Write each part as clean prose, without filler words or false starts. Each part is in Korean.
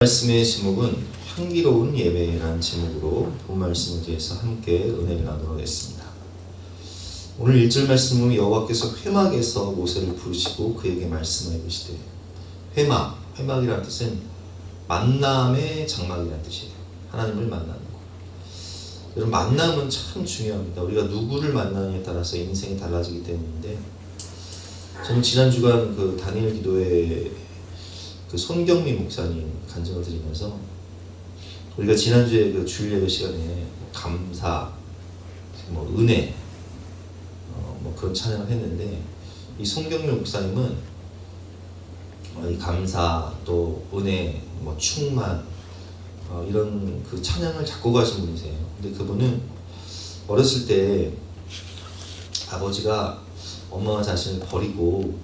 말씀의 제목은 향기로운 예배라는 제목으로 본 말씀에 대해서 함께 은혜를 나누겠습니다. 오늘 1절 말씀은 여호와께서 회막에서 모세를 부르시고 그에게 말씀하여 이르시되, 회막이라는 뜻은 만남의 장막이라는 뜻이에요. 하나님을 만나는 거. 여러분, 만남은 참 중요합니다. 우리가 누구를 만나느냐에 따라서 인생이 달라지기 때문인데, 저는 지난 주간 그 단일 기도회 그 손경미 목사님 간증을 드리면서 우리가 지난주에 그 주일 예배 시간에 감사, 은혜, 그런 찬양을 했는데, 이 손경미 목사님은 이 감사, 또 은혜, 충만, 이런 그 찬양을 작곡하신 분이세요. 근데 그분은 어렸을 때 아버지가 엄마 자신을 버리고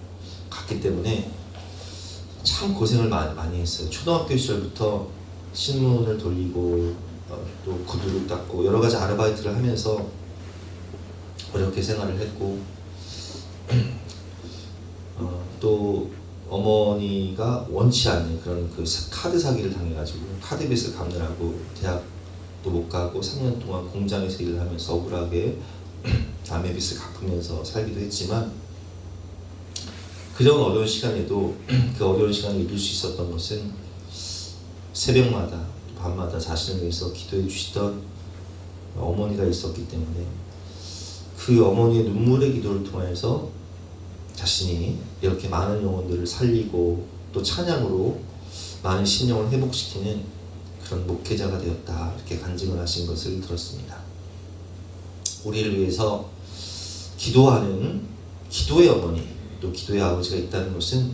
갔기 때문에 참 고생을 많이 했어요. 초등학교 시절부터 신문을 돌리고 또 구두를 닦고 여러 가지 아르바이트를 하면서 어렵게 생활을 했고, 또 어머니가 원치 않는 그런 그 카드 사기를 당해가지고 카드빚을 갚느라고 대학도 못 가고 3년 동안 공장에서 일을 하면서 억울하게 남의 빚을 갚으면서 살기도 했지만, 그런 어려운 시간에도 그 어려운 시간을 이길 수 있었던 것은 새벽마다 밤마다 자신을 위해서 기도해 주시던 어머니가 있었기 때문에, 그 어머니의 눈물의 기도를 통해서 자신이 이렇게 많은 영혼들을 살리고 또 찬양으로 많은 심령을 회복시키는 그런 목회자가 되었다, 이렇게 간증을 하신 것을 들었습니다. 우리를 위해서 기도하는 기도의 어머니, 또 기도의 아버지가 있다는 것은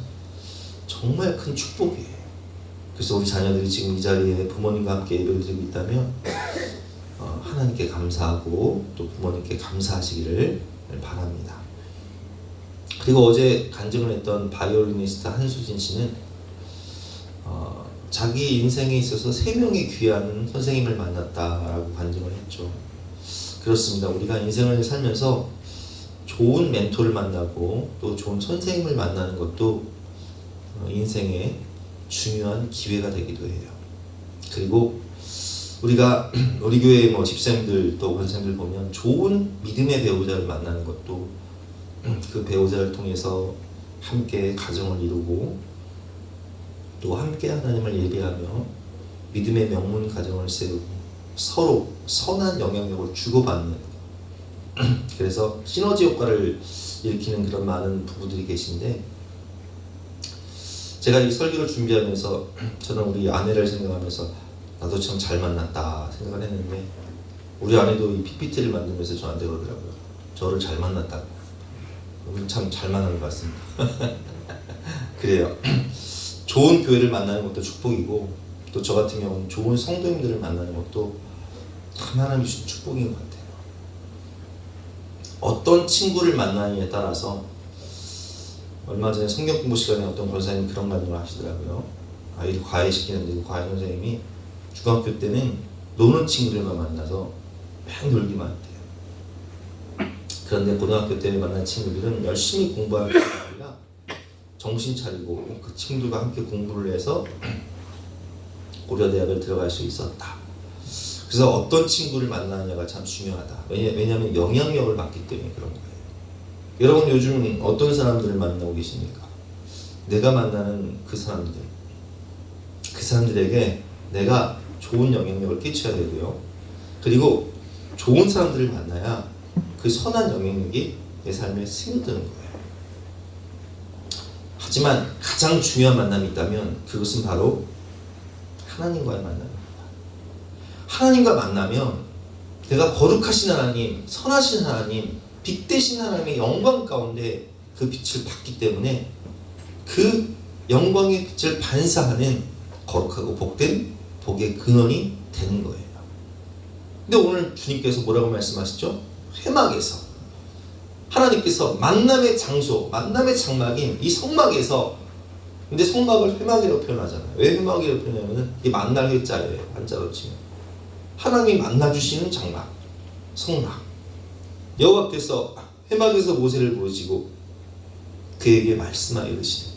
정말 큰 축복이에요. 그래서 우리 자녀들이 지금 이 자리에 부모님과 함께 예배를 드리고 있다면 하나님께 감사하고 또 부모님께 감사하시기를 바랍니다. 그리고 어제 간증을 했던 바이올리니스트 한수진 씨는 자기 인생에 있어서 3명의 귀한 선생님을 만났다라고 간증을 했죠. 그렇습니다. 우리가 인생을 살면서 좋은 멘토를 만나고 또 좋은 선생님을 만나는 것도 인생의 중요한 기회가 되기도 해요. 그리고 우리가 우리 교회 집사님들 또 권사님들 보면 좋은 믿음의 배우자를 만나는 것도 그 배우자를 통해서 함께 가정을 이루고 또 함께 하나님을 예배하며 믿음의 명문 가정을 세우고 서로 선한 영향력을 주고받는, 그래서 시너지 효과를 일으키는 그런 많은 부부들이 계신데, 제가 이 설교를 준비하면서 저는 우리 아내를 생각하면서 나도 참 잘 만났다 생각을 했는데, 우리 아내도 이 PPT를 만들면서 저한테 그러더라고요. 저를 잘 만났다. 우리 참 잘 만난 것 같습니다. 그래요. 좋은 교회를 만나는 것도 축복이고, 또 저 같은 경우는 좋은 성도님들을 만나는 것도 참 하나님이 주신 축복인 것 같아요. 어떤 친구를 만나느냐에 따라서, 얼마 전에 성경 공부 시간에 어떤 권사님이 그런 말씀을 하시더라고요. 아이를 과외시키는데 그 과외 선생님이 중학교 때는 노는 친구들만 만나서 막 놀기만 했대요. 그런데 고등학교 때 만난 친구들은 열심히 공부하는 게 아니라 정신 차리고 그 친구들과 함께 공부를 해서 고려대학을 들어갈 수 있었다. 그래서 어떤 친구를 만나느냐가 참 중요하다. 왜냐하면 영향력을 받기 때문에 그런 거예요. 여러분, 요즘 어떤 사람들을 만나고 계십니까? 내가 만나는 그 사람들에게 내가 좋은 영향력을 끼쳐야 되고요. 그리고 좋은 사람들을 만나야 그 선한 영향력이 내 삶에 스며드는 거예요. 하지만 가장 중요한 만남이 있다면 그것은 바로 하나님과의 만남입니다. 하나님과 만나면 내가 거룩하신 하나님, 선하신 하나님, 빛 대신 하나님의 영광 가운데 그 빛을 받기 때문에 그 영광의 빛을 반사하는 거룩하고 복된 복의 근원이 되는 거예요. 근데 오늘 주님께서 뭐라고 말씀하시죠? 회막에서 하나님께서 만남의 장소, 만남의 장막인 이 성막에서, 근데 성막을 회막이라고 표현하잖아요. 왜 회막이라고 표현하냐면 이 만날 회자예요. 한자로 치면 하나님이 만나주시는 장막, 성막. 여호와께서 회막에서 모세를 부르시고 그에게 말씀하여 이르시되,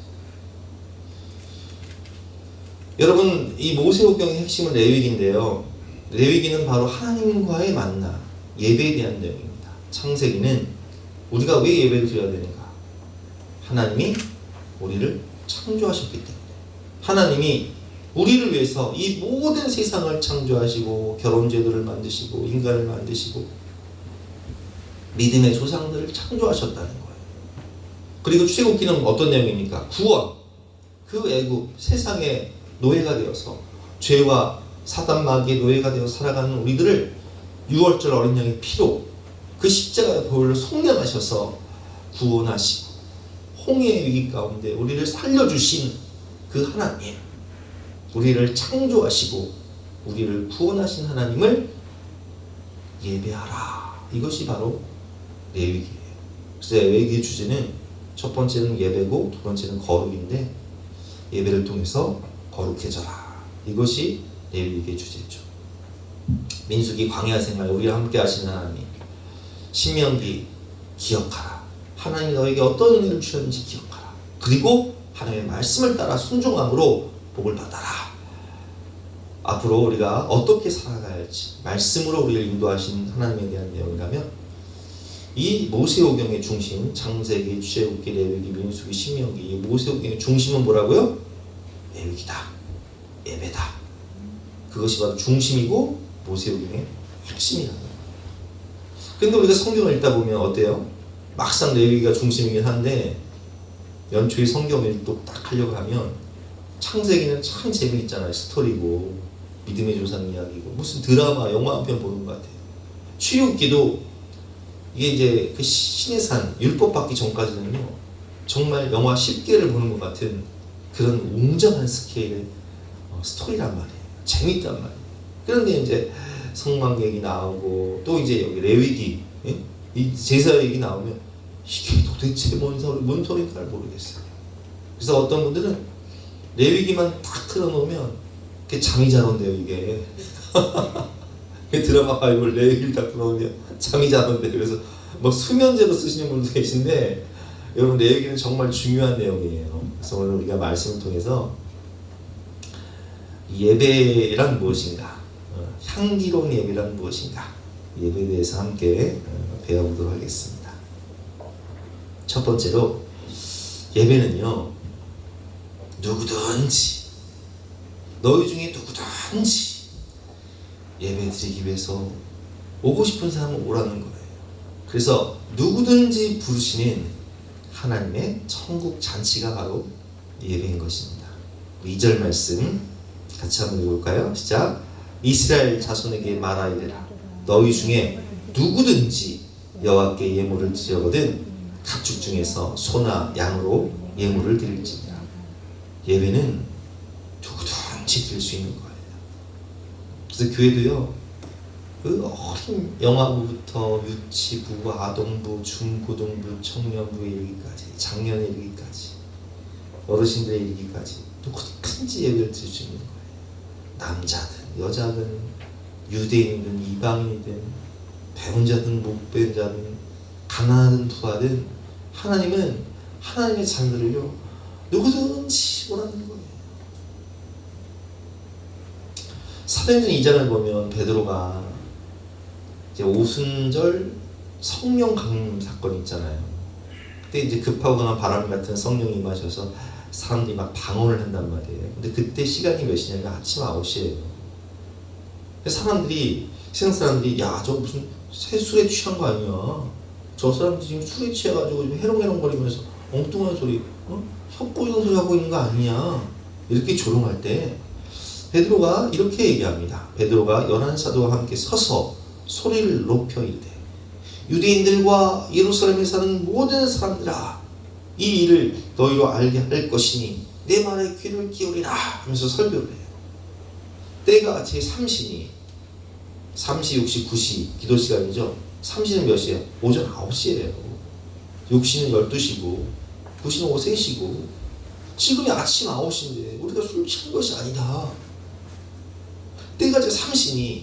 여러분, 이 모세오경의 핵심은 레위기인데요. 레위기는 바로 하나님과의 만남, 예배에 대한 내용입니다. 창세기는 우리가 왜 예배를 드려야 되는가? 하나님이 우리를 창조하셨기 때문에, 하나님이 우리를 위해서 이 모든 세상을 창조하시고 결혼제도를 만드시고 인간을 만드시고 믿음의 조상들을 창조하셨다는 거예요. 그리고 출애굽기는 어떤 내용입니까? 구원. 그 애굽 세상의 노예가 되어서 죄와 사단 마귀의 노예가 되어 살아가는 우리들을 6월절 어린 양의 피로 그 십자가의 보혈로 속량하셔서 구원하시고 홍해의 위기 가운데 우리를 살려주신 그 하나님, 우리를 창조하시고 우리를 구원하신 하나님을 예배하라. 이것이 바로 레위기예요. 그래서 레위기의 주제는 첫 번째는 예배고 두 번째는 거룩인데, 예배를 통해서 거룩해져라. 이것이 레위기의 주제죠. 민수기 광야 생활 우리와 함께 하시는 하나님, 신명기 기억하라. 하나님이 너에게 어떤 은혜를 주셨는지 기억하라. 그리고 하나님의 말씀을 따라 순종함으로 복을 받아라. 앞으로 우리가 어떻게 살아가야 할지 말씀으로 우리를 인도하신 하나님에 대한 내용이라면, 이 모세오경의 중심, 창세기, 출애굽기, 레위기, 민수기, 신명기, 이 모세오경의 중심은 뭐라고요? 레위기다, 예배다. 그것이 바로 중심이고 모세오경의 핵심이라는 거예요. 근데 우리가 성경을 읽다 보면 어때요? 막상 레위기가 중심이긴 한데 연초에 성경을 또 딱 하려고 하면 창세기는 참 재미있잖아요. 스토리고 믿음의 조상 이야기고 무슨 드라마, 영화 한 편 보는 것 같아요. 출애굽기도 이게 이제 그 신의 산 율법 받기 전까지는요, 정말 영화 10개를 보는 것 같은 그런 웅장한 스케일의 스토리란 말이에요. 재밌단 말이에요. 그런데 이제 성막 얘기 나오고 또 이제 여기 레위기, 예? 이 제사 얘기 나오면 이게 도대체 뭔 소리인지 잘 모르겠어요. 그래서 어떤 분들은 레위기만 딱 틀어놓으면 그게 잠이 잘 온대요. 이게 드라마 바이블 레위기를 딱 틀어놓으면 잠이 잘 온대요. 그래서 뭐 수면제로 쓰시는 분도 계신데, 여러분 레위기는 정말 중요한 내용이에요. 그래서 오늘 우리가 말씀을 통해서 예배란 무엇인가, 향기로운 예배란 무엇인가, 예배에 대해서 함께 배워보도록 하겠습니다. 첫 번째로, 예배는요, 누구든지, 너희 중에 누구든지 예배 드리기 위해서 오고 싶은 사람은 오라는 거예요. 그래서 누구든지 부르시는 하나님의 천국 잔치가 바로 예배인 것입니다. 2절 말씀 같이 한번 읽어볼까요? 시작. 이스라엘 자손에게 말하이르라. 너희 중에 누구든지 여호와께 예물을 드려거든 가축 중에서 소나 양으로 예물을 드릴지니라. 예배는 누구든지 드릴 수 있는 거예요. 그래서 교회도요, 그 어린 영아부부터 유치부, 아동부, 중고등부, 청년부에 이르기까지, 장년에 이르기까지, 어르신들에 이르기까지 누구든지 예배를 드릴 수 있는 거예요. 남자든 여자든 유대인이든 이방인이든 배운 자든 못 배운 자든 가난하든 부하든 하나님은 하나님의 자녀들을요 누구든지 원하는 거예요. 사도행전 2장을 보면 베드로가 이제 오순절 성령 강림 사건이 있잖아요. 그때 이제 급하고 강한 바람 같은 성령이 임하셔서 사람들이 막 방언을 한단 말이에요. 근데 그때 시간이 몇 시냐면 아침 9시예요. 사람들이, 세상 사람들이, 야, 저 무슨 술에 취한 거 아니야? 저 사람들이 지금 술에 취해가지고 해롱해롱거리면서 엉뚱한 소리, 혀 꼬이는 소리 하고 있는 거 아니냐? 이렇게 조롱할 때 베드로가 이렇게 얘기합니다. 베드로가 11사도와 함께 서서 소리를 높여 이르되, 유대인들과 예루살렘에 사는 모든 사람들아, 이 일을 너희로 알게 할 것이니 내 말에 귀를 기울이라 하면서 설교를 해요. 때가 제3시니 3시, 6시, 9시 기도 시간이죠. 3시는 몇 시예요? 오전 9시예요. 6시는 12시고 9시는 오후 3시고 지금이 아침 9시인데 우리가 술 취한 것이 아니다. 때가 제3시니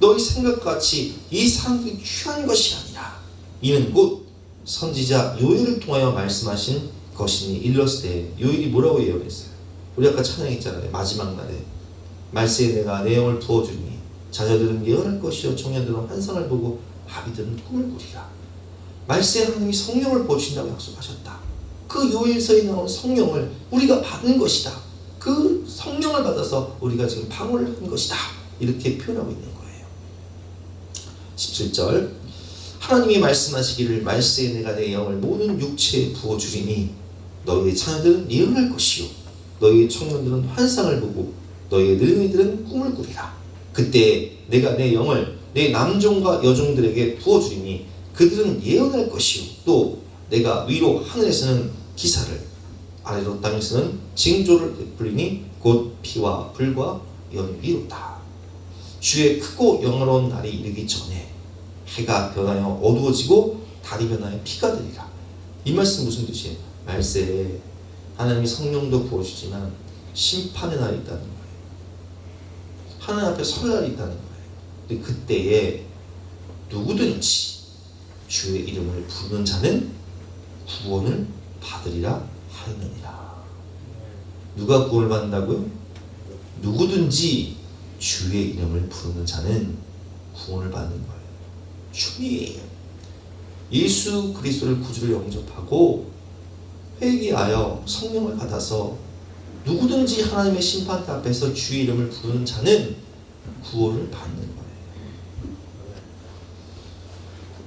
너희 생각같이 이 사람들이 취한 것이 아니라 이는 곧 선지자 요엘을 통하여 말씀하신 것이니 일렀을 때 요엘이 뭐라고 예언했어요? 우리 아까 찬양했잖아요. 마지막 날에 말세에 내가 내 영을 부어주니 자녀들은 예언할 것이요 청년들은 환상을 보고 아비들은 꿈을 꾸리라. 말세에 하나님이 성령을 부어주신다고 약속하셨다. 그 요일서에 나온 성령을 우리가 받은 것이다. 그 성령을 받아서 우리가 지금 방언을 한 것이다. 이렇게 표현하고 있는 거예요. 17절 하나님이 말씀하시기를 말세에 내가 내 영을 모든 육체에 부어주리니 너희의 자녀들은 예언할 것이요 너희의 청년들은 환상을 보고 너희의 늙은이들은 꿈을 꾸리라. 그때 내가 내 영을 내 남종과 여종들에게 부어주리니 그들은 예언할 것이요 또 내가 위로 하늘에서는 기사를 아래로 땅에서는 징조를 베풀리니 곧 피와 불과 연기로다. 주의 크고 영화로운 날이 이르기 전에 해가 변하여 어두워지고 달이 변하여 피가 되리라. 이 말씀 무슨 뜻이에요? 말세에 하나님이 성령도 부어주지만 심판의 날이 있다는 거예요. 하나님 앞에 설 날이 있다는 거예요. 근데 그때에 누구든지 주의 이름을 부르는 자는 구원을 받으리라 하느니라. 누가 구원을 받는다고요? 누구든지 주의 이름을 부르는 자는 구원을 받는 거예요. 주님 예수 그리스도를 구주로 영접하고 회개하여 성령을 받아서 누구든지 하나님의 심판 앞에서 주의 이름을 부르는 자는 구원을 받는 거예요.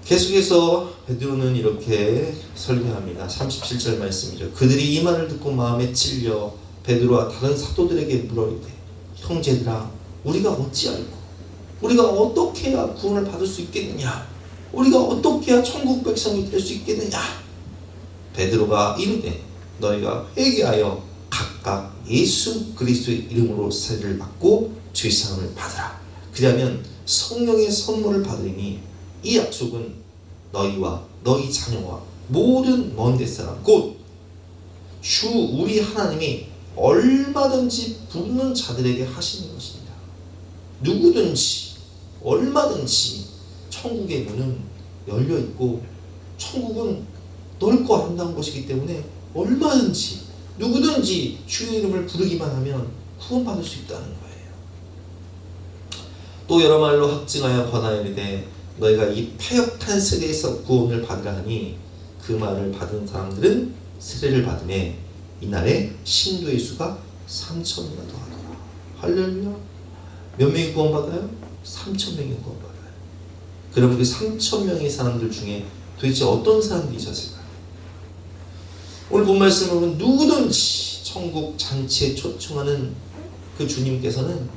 계속해서 베드로는 이렇게 설교합니다. 37절 말씀이죠. 그들이 이 말을 듣고 마음에 찔려 베드로와 다른 사도들에게 물어이되 형제들아 우리가 어찌할꼬 우리가 어떻게 해야 구원을 받을 수 있겠느냐 우리가 어떻게 해야 천국 백성이 될 수 있겠느냐. 베드로가 이르되 너희가 회개하여 각각 예수 그리스도의 이름으로 세례를 받고 죄사함을 받으라. 그리하면 성령의 선물을 받으리니 이 약속은 너희와 너희 자녀와 모든 먼 데사람 곧 주 우리 하나님이 얼마든지 부르는 자들에게 하시는 것입니다. 누구든지 얼마든지 천국의 문은 열려 있고 천국은 넓고 아름다운 것이기 때문에 얼마든지 누구든지 주의 이름을 부르기만 하면 구원받을 수 있다는 거예요. 또 여러 말로 확증하여 권하여이르되 너희가 이 패역한 세대에서 구원을 받으라 하니 그 말을 받은 사람들은 세례를 받음에 이날에 신도의 수가 3,000이나 더하더라. 할렐루야. 몇 명이 구원받아요? 3,000명이 구원받아요. 그럼 그 3,000명의 사람들 중에 도대체 어떤 사람들이 있었을까요? 오늘 본 말씀은 누구든지 천국 잔치에 초청하는 그 주님께서는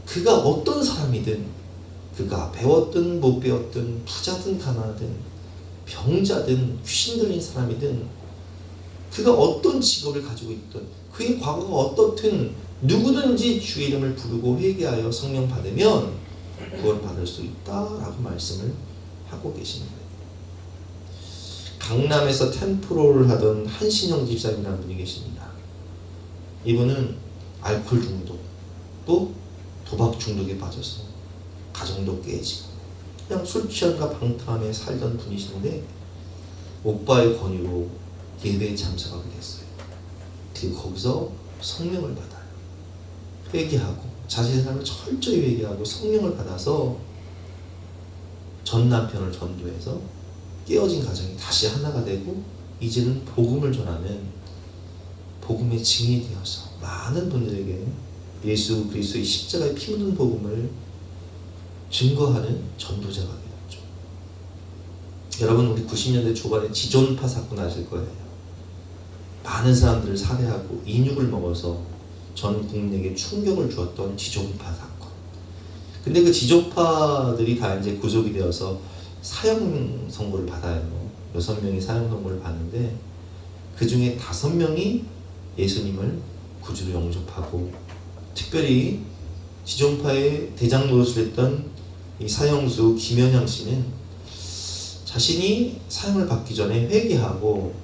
그가 어떤 사람이든 그가 배웠든 못 배웠든 부자든 가난하든 병자든 귀신 들린 사람이든 그가 어떤 직업을 가지고 있든 그의 과거가 어떻든 누구든지 주의 이름을 부르고 회개하여 성령 받으면 구원 받을 수 있다라고 말씀을 하고 계신 거예요. 강남에서 템프로를 하던 한신영 집사님이라는 분이 계십니다. 이분은 알코올 중독 또 도박 중독에 빠져서 가정도 깨지고 그냥 술 취함과 방탕함에 살던 분이신데 오빠의 권유로 예배에 참석하게 됐어요. 그리고 거기서 성령을 받아요. 회개하고 자신의 삶을 철저히 회개하고 성령을 받아서 전 남편을 전도해서 깨어진 가정이 다시 하나가 되고 이제는 복음을 전하는 복음의 증인이 되어서 많은 분들에게 예수 그리스도의 십자가의 피 묻은 복음을 증거하는 전도자가 되었죠. 여러분 우리 90년대 초반에 지존파 사건 아실 거예요. 많은 사람들을 살해하고 인육을 먹어서 전 국민에게 충격을 주었던 지존파 사건. 근데 그 지존파들이 다 이제 구속이 되어서 사형 선고를 받아요. 6명이 사형 선고를 받는데 그 중에 5명이 예수님을 구주로 영접하고 특별히 지존파의 대장 노릇을 했던 이 사형수 김현양 씨는 자신이 사형을 받기 전에 회개하고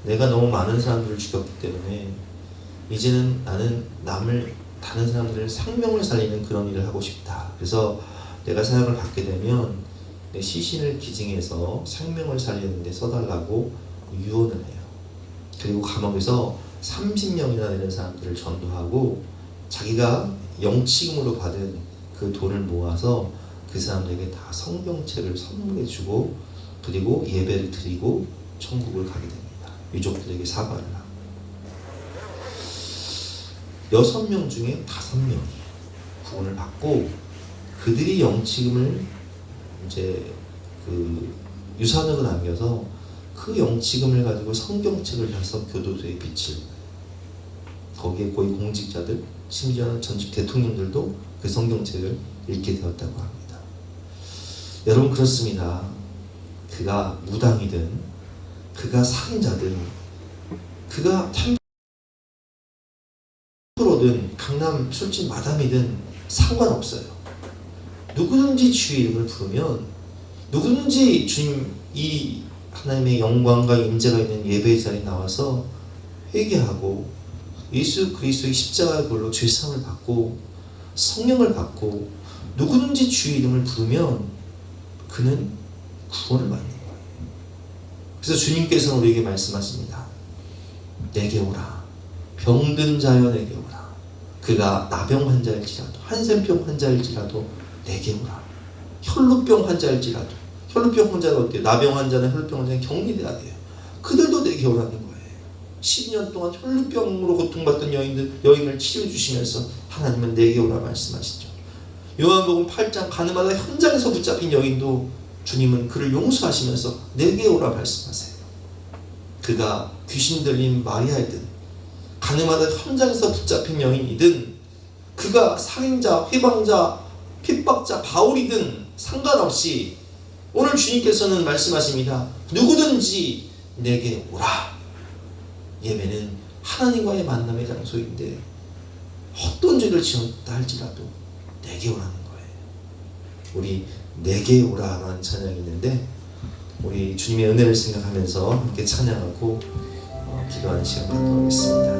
내가 너무 많은 사람들을 죽였기 때문에 이제는 나는 다른 사람들을 생명을 살리는 그런 일을 하고 싶다. 그래서 내가 사형을 받게 되면 내 시신을 기증해서 생명을 살리는 데 써달라고 유언을 해요. 그리고 감옥에서 30명이나 되는 사람들을 전도하고 자기가 영치금으로 받은 그 돈을 모아서 그 사람들에게 다 성경책을 선물해주고 그리고 예배를 드리고 천국을 가게 됩니다. 유족들에게 사과를 하고 6명 중에 5명이 구원을 받고 그들이 영치금을 이제 그 유산으로 남겨서 그 영치금을 가지고 성경책을 사서 교도소에 비칠 거기에 고위 공직자들 심지어는 전직 대통령들도 그 성경책을 읽게 되었다고 합니다. 여러분 그렇습니다. 그가 무당이든 그가 살인자든 그가 템플러든 강남 술집 마담이든 상관없어요. 누구든지 주의 이름을 부르면 누구든지 주님 이 하나님의 영광과 임재가 있는 예배의 자리에 나와서 회개하고 예수 그리스도의 십자가의 걸로 죄사함을 받고 성령을 받고 누구든지 주의 이름을 부르면 그는 구원을 받는 거예요. 그래서 주님께서는 우리에게 말씀하십니다. 내게 오라. 병든 자여 내게 오라. 그가 나병 환자일지라도 한센병 환자일지라도 내게 오라. 혈루병 환자일지라도 혈루병 환자는 어때요? 나병 환자는 혈루병 환자는 격리돼야 돼요. 그들도 내게 오라는 거예요. 12년 동안 혈루병으로 고통받던 여인을 치료해주시면서 하나님은 내게 오라 말씀하시죠. 요한복음 8장 가늠하다 현장에서 붙잡힌 여인도 주님은 그를 용서하시면서 내게 오라 말씀하세요. 그가 귀신 들린 마리아이든 가늠하다 현장에서 붙잡힌 여인이든 그가 살인자, 회방자, 핍박자, 바울이든 상관없이 오늘 주님께서는 말씀하십니다. 누구든지 내게 오라. 예배는 하나님과의 만남의 장소인데 어떤 죄를 지었다 할지라도 내게 오라는 거예요. 우리 내게 오라라는 찬양이 있는데 우리 주님의 은혜를 생각하면서 함께 찬양하고 기도하는 시간 갖도록 하겠습니다.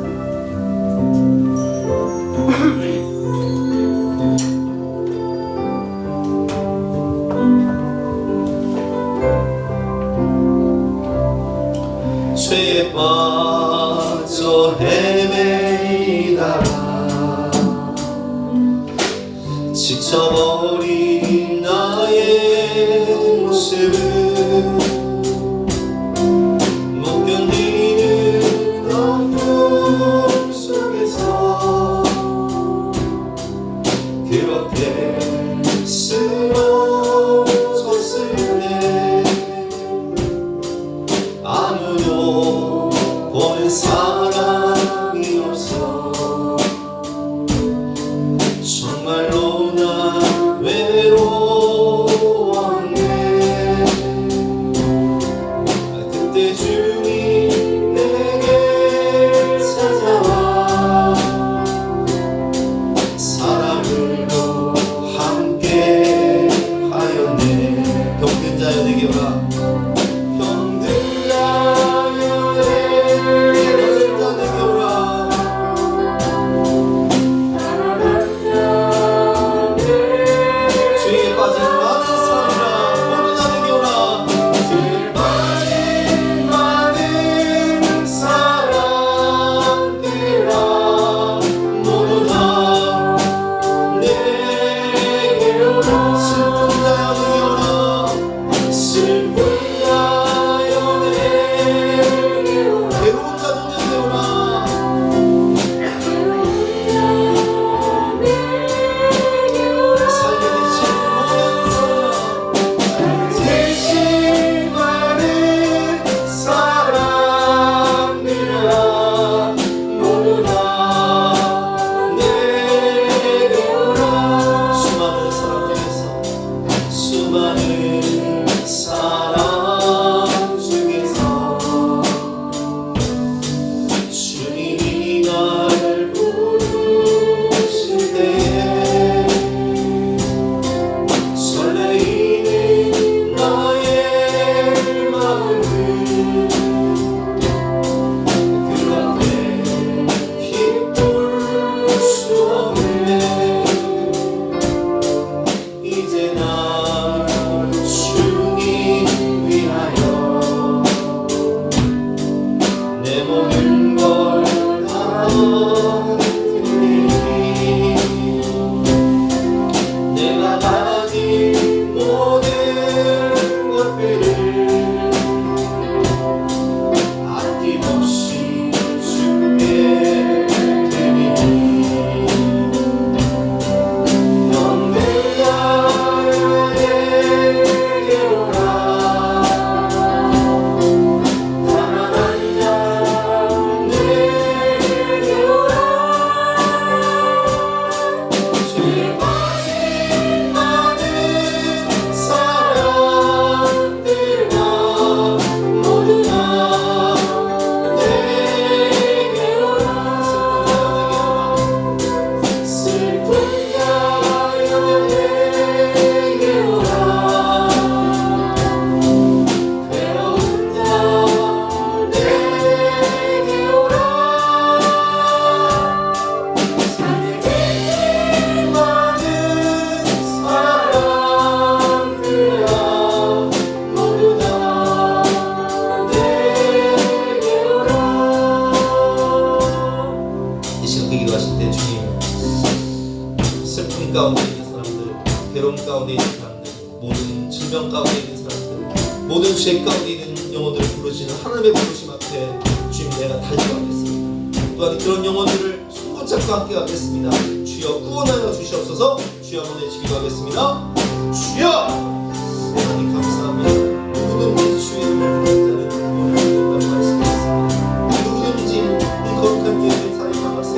죄에 빠져 헤매이다가 지쳐버린 나의 모습은 못 견디는 어둠 속에서 그렇게 쓰러졌을 때 아무도 보는 사람이 없어 정말로 난 외로웠네. 그때 주님 내게 찾아와 사랑으로 함께 슬픔 가운데 있는 사람들, 괴로움 가운데 있는 사람들, 모든 질병 가운데 있는 사람들, 모든 죄 가운데 있는 영혼들을 부르시는 하나님의 부르심 앞에 주님 내가 달려가겠습니다. 또한 그런 영혼들을 손 잡고 함께 가겠습니다. 주여 구원하여 주시옵소서. 주여 한번 외치기도 하겠습니다. 주여! 하나님 감사합니다. 누구든지 주의 이름을 부르는 자는 오늘 구원받는 말씀이었습니다. 누구든지 이 거룩한 예배 자리에 나가서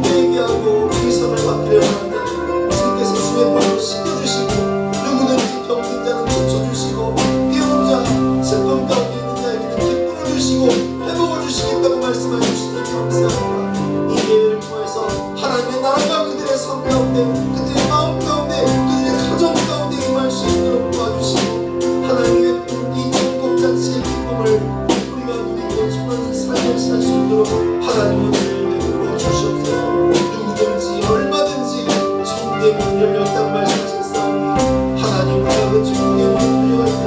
회개하고 희생을 받기를 하는 자는 주님께서 주의 벌을 씻겨주시고, 누구든지 병든 자는 고쳐주시고, 깨운 자, 슬픔 가운데 있는 자에게는 기쁨을 주시고 회복을 주시겠다고 말씀해 주시니 감사합니다. 이 예배를 통해서 하나님의 나라가 그들의 삶 가운데, 그들의 마음 가운데, 그들의 가정 가운데 임할 수 있도록 도와주시고, 하나님의 이 천국잔치의 기쁨을 우리가 누리고 천한 삶을 살 수 있도록 하나님은 베풀어 주시옵소서. 누구든지 얼마든지 천국의 문이 열렸다고 말씀하셨사오니 하나님 우리가 그 천국의 문을 열려갈 때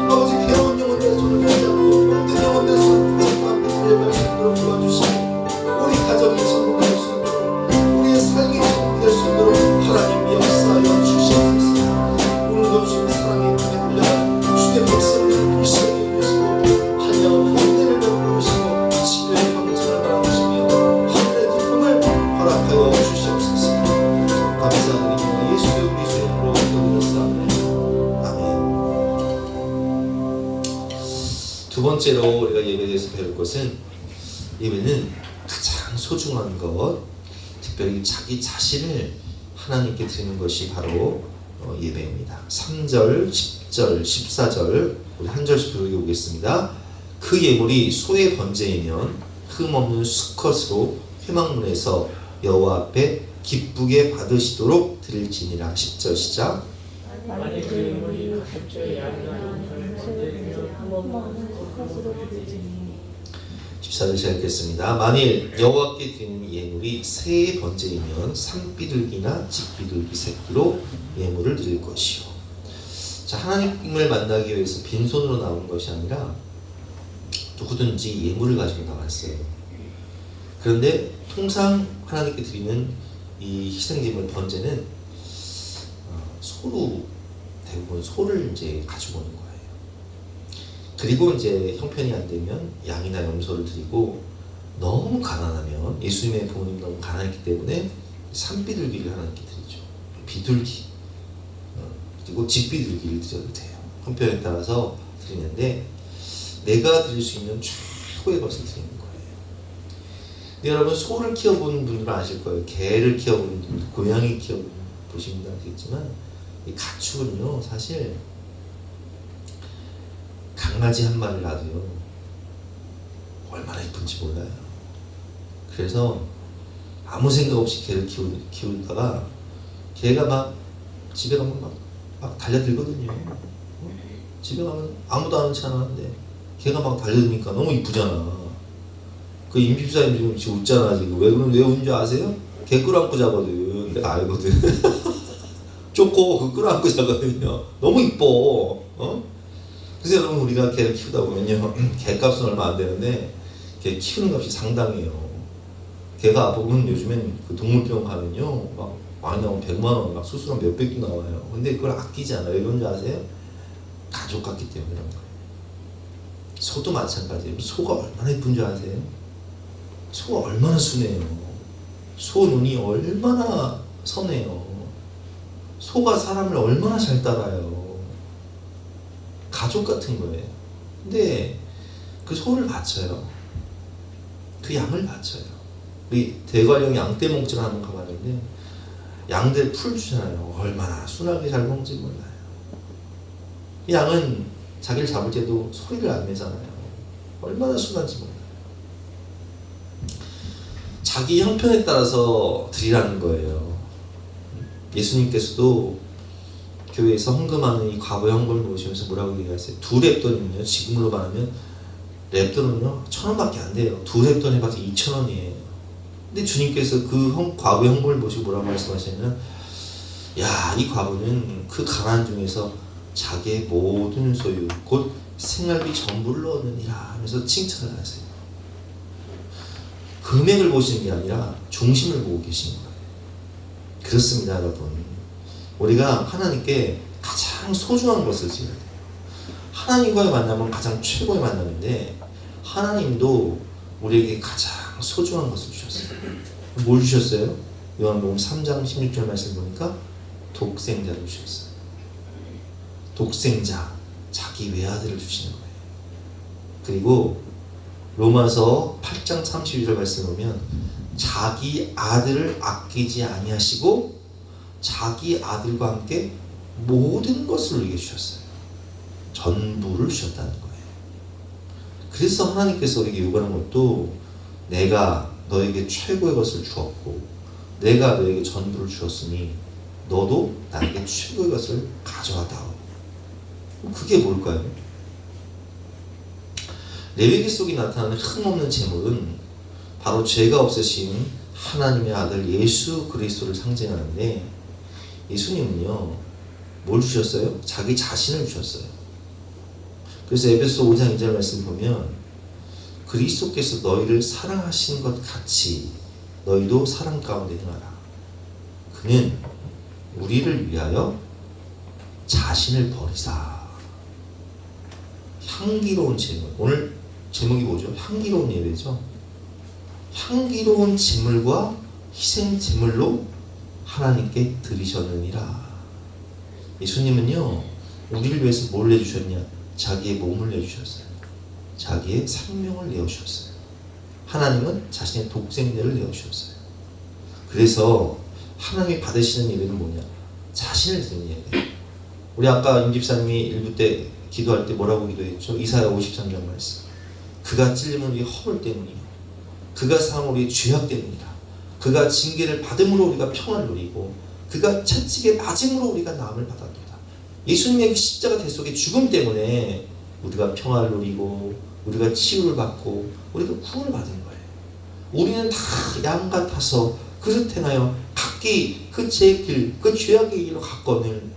아버지 괴로운 영혼들의 손을 붙잡고 모든 영혼들의 손을 붙잡고 함께 달려갈 수 있도록 도와주시고, 우리 가정이 천국이 될 수 있도록, 우리의 삶이 천국이 될 수 있도록 하나님 역사하여 주시옵소서. 오늘도 주님의 사랑의 품에 들려간 주의 백성들을 불쌍히 여기시고 한여운 은혜를 베풀으시고 치료의 방전을 바라보시며 하늘의 기쁨을 허락하여 주시옵소서. 감사드리며 예수의 우리 주 이름으로 기도드렸사옵나이다. 아멘. 두 번째로 우리가 예배에 대해서 배울 것은, 예배는 가장 소중한 것, 특별히 자기 자신을 하나님께 드리는 것이 바로 예배입니다. 3절, 10절, 14절 우리 한 절씩 읽어보겠습니다. 그 예물이 소의 번제이면 흠없는 수컷으로 회막문에서 여호와 앞에 기쁘게 받으시도록 드릴지니라. 10절 시작. 만일 그 예물이 각주의 양이나 흠없는 것으로 드릴지니. 14절 시작하겠습니다. 만일 여호와께 드리는 예물이 새의 번제이면 산비둘기나 집비둘기 새끼로 예물을 드릴 것이요. 자, 하나님을 만나기 위해서 빈손으로 나온 것이 아니라 누구든지 예물을 가지고 나왔어요. 그런데 통상 하나님께 드리는 이 희생제물 번제는 소로, 대부분 소를 이제 가지고 오는 거예요. 그리고 이제 형편이 안 되면 양이나 염소를 드리고, 너무 가난하면, 예수님의 부모님 너무 가난했기 때문에 산비둘기를 하나님께 드리죠. 비둘기, 그리고 집비둘기를 드려도 돼요. 형편에 따라서 드리는데, 내가 드릴 수 있는 최고의 것을 드리는 거예요. 근데 여러분, 소를 키워본 분들은 아실 거예요. 개를 키워본 분들, 고양이 키워보신 분들 아시겠지만, 이 가축은요, 사실 강아지 한 마리를 놔도요 얼마나 이쁜지 몰라요. 그래서 아무 생각 없이 개를 키우다가 걔가 막 집에 가면 막 달려들거든요. 집에 가면 아무도 안 않는데 걔가 막 달려드니까 너무 이쁘잖아. 그 임집사님 지금 웃잖아. 지금 왜 웃는 줄 아세요? 개 끌어안고 자거든. 내가 알거든. 쫓고 그 끌어안고 자거든요. 너무 이뻐. 그래서 여러분, 우리가 개를 키우다 보면요, 개값은 얼마 안 되는데 개 키우는 값이 상당해요. 개가 아프면 요즘엔 그 동물병원 가면요 막 많이 나오면 100만 원, 막 수술하면 몇백도 나와요. 근데 그걸 아끼지 않아요. 왜 그런지 아세요? 가족 같기 때문에 그런 거예요. 소도 마찬가지예요. 소가 얼마나 예쁜 줄 아세요? 소가 얼마나 순해요. 소 눈이 얼마나 선해요. 소가 사람을 얼마나 잘 따라요. 가족 같은 거예요. 근데 그 소를 바쳐요. 그 양을 바쳐요. 우리 대관령 양떼목장 한번 가봤는데 양들 풀 주잖아요. 얼마나 순하게 잘 먹는지 몰라요. 양은 자기를 잡을 때도 소리를 안 내잖아요. 얼마나 순한지 몰라요. 자기 형편에 따라서 드리라는 거예요. 예수님께서도 교회에서 헌금하는 이 과부의 헌금을 보시면서 뭐라고 얘기하세요? 2렙돈이면요, 지금으로 말하면 렙돈은요 1,000원밖에 안 돼요. 2렙돈 해봤자 2,000원이에요. 근데 주님께서 그 과부의 헌금을 보시고 뭐라고 말씀하시냐면, 야, 이 과부는 그 가난 중에서 자기의 모든 소유 곧 생활비 전부를 넣었느니라 하면서 칭찬을 하세요. 금액을 보시는 게 아니라 중심을 보고 계신 거예요. 그렇습니다, 여러분. 우리가 하나님께 가장 소중한 것을 지어야 돼요. 하나님과의 만남은 가장 최고의 만남인데 하나님도 우리에게 가장 소중한 것을 주셨어요. 뭘 주셨어요? 요한복음 3장 16절 말씀 보니까 독생자를 주셨어요. 독생자, 자기 외아들을 주시는 거예요. 그리고 로마서 8장 32절 말씀 보면 자기 아들을 아끼지 아니하시고 자기 아들과 함께 모든 것을 우리에게 주셨어요. 전부를 주셨다는 거예요. 그래서 하나님께서 우리에게 요구하는 것도 내가 너에게 최고의 것을 주었고 내가 너에게 전부를 주었으니 너도 나에게 최고의 것을 가져와다오. 그게 뭘까요? 레위기 속에 나타나는 흠없는 제물은 바로 죄가 없으신 하나님의 아들 예수 그리스도를 상징하는데 예수님은요 뭘 주셨어요? 자기 자신을 주셨어요. 그래서 에베소 5장 2절 말씀 보면 그리스도께서 너희를 사랑하신 것 같이 너희도 사랑 가운데 행하라. 그는 우리를 위하여 자신을 버리사. 향기로운 제물. 오늘 제목이 뭐죠? 향기로운 예배죠. 향기로운 제물과 희생 제물로 하나님께 드리셨느니라. 예수님은요 우리를 위해서 뭘 내주셨냐? 자기의 몸을 내주셨어요. 자기의 생명을 내어주셨어요. 하나님은 자신의 독생자를 내어주셨어요. 그래서 하나님이 받으시는 예배는 뭐냐? 자신을 드리는 예배. 우리 아까 임 집사님이 일부 때 기도할 때 뭐라고 기도했죠? 이사야 53장 말씀. 그가 찔림은 우리 허물 때문이요 그가 상함은 우리의 죄악 때문이라. 그가 징계를 받음으로 우리가 평안을 누리고 그가 채찍에 맞음으로 우리가 나음을 받았도다. 예수님의 십자가 대속의 죽음 때문에 우리가 평안을 누리고 우리가 치유를 받고 우리가 구원을 받은 거예요. 우리는 다 양 같아서 그릇 행하여 각기 그 제 길, 그 죄악의 길로 갔거늘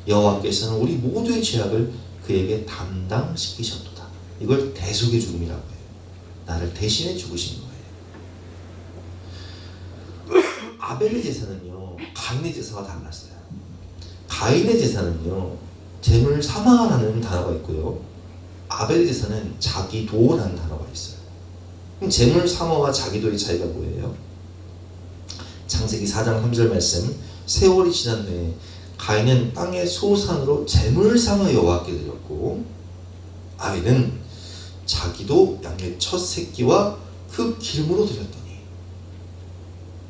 여호와께서는 우리 모두의 죄악을 그에게 담당시키셨도다. 이걸 대속의 죽음이라고 해요. 나를 대신해 죽으신 거예요. 아벨의 제사는요 가인의 제사와 달랐어요. 가인의 제사는요 재물 사마라는 단어가 있고요 아벨의 제사는 자기도라는 단어가 있어요. 그럼 재물 사마와 자기도의 차이가 뭐예요? 창세기 4장 3절 말씀. 세월이 지난 후에 가인은 땅의 소산으로 재물 삼아 여호와께 드렸고 아벨은 자기도 양의 첫 새끼와 그 기름으로 드렸더니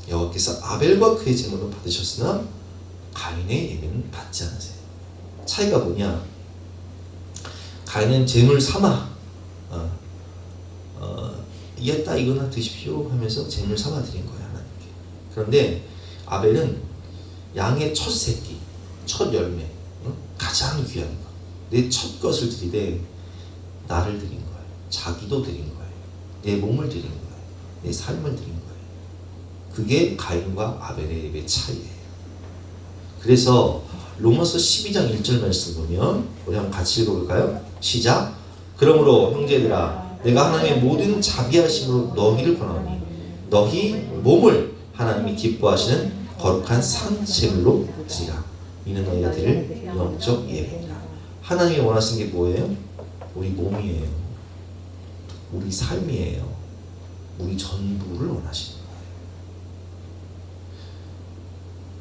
여호와께서 아벨과 그의 제물은 받으셨으나 가인의 예배는 받지 않으세요. 차이가 뭐냐? 가인은 재물 삼아 이겼다 이거나 드십시오 하면서 재물 삼아 드린 거예요 하나님께. 그런데 아벨은 양의 첫 새끼, 첫 열매, 가장 귀한 것, 내 첫 것을 드리되 나를 드린 거예요. 자기도 드린 거예요. 내 몸을 드린 거예요. 내 삶을 드린 거예요. 그게 가인과 아벨의 예배 차이예요. 그래서 로마서 12장 1절 말씀 보면 우리 한번 같이 읽어볼까요? 시작. 그러므로 형제들아 내가 하나님의 모든 자비하심으로 너희를 권하노니 너희 몸을 하나님이 기뻐하시는 거룩한 산 제물로 드리라. 이는 너희가 드릴 영적 예배니라. 하나님이 원하시는 게 뭐예요? 우리 몸이에요. 우리 삶이에요. 우리 전부를 원하시는 거예요.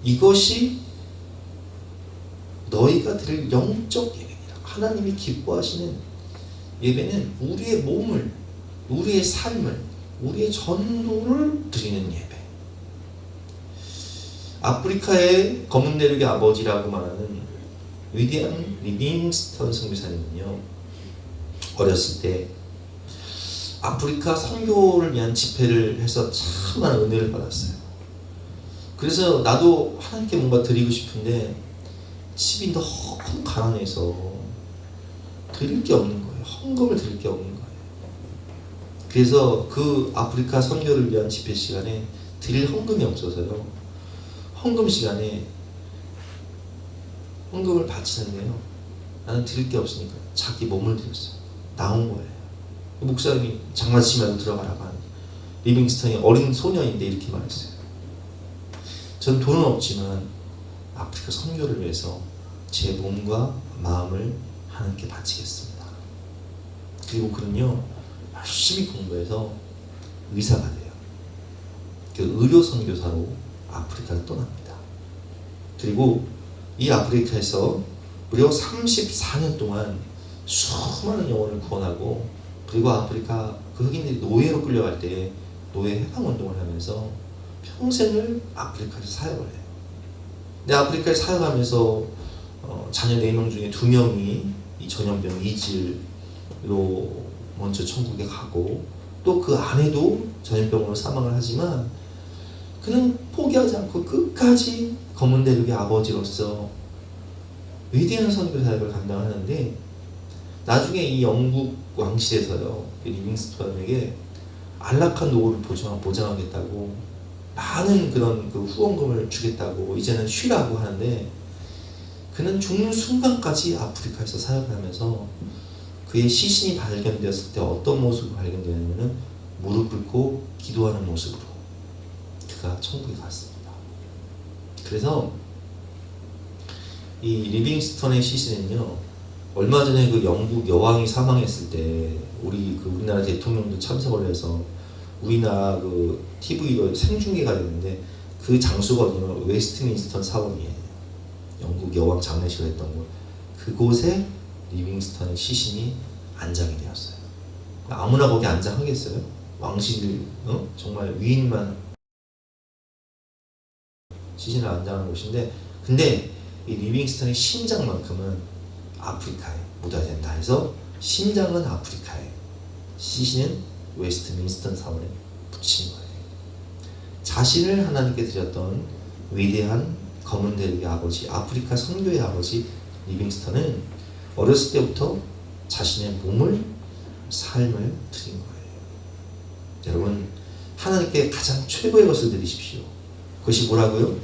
이것이 너희가 드릴 영적 예배니라. 하나님이 기뻐하시는 예배는 우리의 몸을, 우리의 삶을, 우리의 전부를 드리는 예배. 아프리카의 검은 내륙의 아버지라고 말하는 위대한 리빙스턴 선교사님은요 어렸을 때 아프리카 선교를 위한 집회를 해서 참 많은 은혜를 받았어요. 그래서 나도 하나님께 뭔가 드리고 싶은데 집이 너무 가난해서 드릴 게 없는 거예요. 헌금을 드릴 게 없는 거예요. 그래서 그 아프리카 선교를 위한 집회 시간에 드릴 헌금이 없어서요. 헌금 시간에 헌금을 바치는데요. 나는 드릴 게 없으니까 자기 몸을 드렸어요. 나온 거예요. 목사님이 장난치지 말고 들어가라고 한 리빙스턴이 어린 소년인데 이렇게 말했어요. 전 돈은 없지만 아프리카 선교를 위해서 제 몸과 마음을 하나님께 바치겠습니다. 그리고 그는요 열심히 공부해서 의사가 돼요. 그 의료 선교사로 아프리카를 떠납니다. 그리고 이 아프리카에서 무려 34년 동안 수많은 영혼을 구원하고, 그리고 아프리카 그 흑인들이 노예로 끌려갈 때 노예 해방운동을 하면서 평생을 아프리카에서 사역을 해요. 근데 아프리카에 사역하면서 자녀 4명 중에 2명이 이 전염병 이질로 먼저 천국에 가고, 또 그 아내도 전염병으로 사망을 하지만 그는 포기하지 않고 끝까지 검은 대륙의 아버지로서 위대한 선교 사역을 감당하는데, 나중에 이 영국 왕실에서요 리빙스턴에게 안락한 노후를 보장하겠다고 많은 그런 그 후원금을 주겠다고 이제는 쉬라고 하는데, 그는 죽는 순간까지 아프리카에서 사역을 하면서 그의 시신이 발견되었을 때 어떤 모습으로 발견되냐면은 무릎 꿇고 기도하는 모습으로 그가 천국에 갔습니다. 그래서 이 리빙스턴의 시신은요, 얼마 전에 그 영국 여왕이 사망했을 때 우리나라 대통령도 참석을 해서 우리나라 그 TV로 생중계가 됐는데, 그 장소가 어디냐면 웨스트민스턴 사원이에요. 영국 여왕 장례식을 했던 곳. 그곳에 리빙스턴의 시신이 안장이 되었어요. 아무나 거기 안장하겠어요? 왕실 정말 위인만 시신을 안장하는 곳인데, 근데 이 리빙스턴의 심장만큼은 아프리카에 묻어야 된다 해서 심장은 아프리카에, 시신은 웨스트민스턴 사원에 붙인 거예요. 자신을 하나님께 드렸던 위대한 검은 대륙의 아버지, 아프리카 선교의 아버지 리빙스턴은 어렸을 때부터 자신의 몸을, 삶을 드린 거예요. 여러분, 하나님께 가장 최고의 것을 드리십시오. 그것이 뭐라고요?